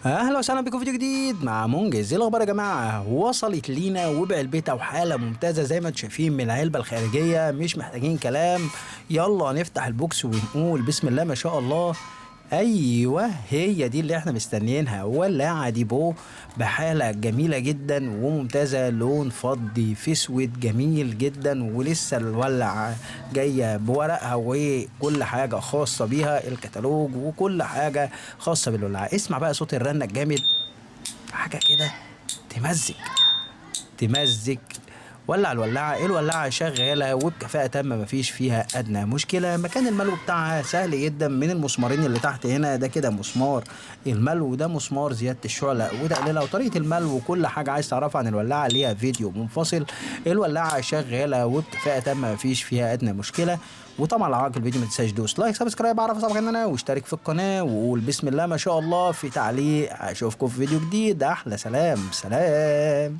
اهلا وسهلا بكم في فيديو جديد مع منجز. ايه الاخبار يا جماعه؟ وصلت لينا وبعلبتها وحاله ممتازه زي ما انتم شايفين من العلبه الخارجيه، مش محتاجين كلام. يلا نفتح البوكس ونقول بسم الله ما شاء الله. ايوه هي دي اللي احنا مستنيينها، ولاعه ديبو بحاله جميله جدا وممتازه، لون فضي في اسود جميل جدا، ولسه الولعه جايه بورقها وكل حاجه خاصه بيها، الكتالوج وكل حاجه خاصه بالولاعه. اسمع بقى صوت الرنه الجامد، حاجه كده تمزج تمزج. ولع الولاعة، الولاعة شغالة وبكفاءة تامة، مفيش فيها أدنى مشكلة. مكان الملو بتاعها سهل جدا، من المسمارين اللي تحت هنا ده كده مسمار الملو، ده مسمار زيادة الشعلة وتقليلها، وطريقة الملو وكل حاجة عايز تعرفها عن الولاعة ليها فيديو منفصل. الولاعة شغالة وبكفاءة تامة، مفيش فيها أدنى مشكلة. وطبعا لو عجبك الفيديو ما تنساش دوس لايك سبسكرايب، اعرف اصحابك عننا، واشترك في القناة وقول بسم الله ما شاء الله في تعليق. اشوفكم في فيديو جديد، احلى سلام سلام.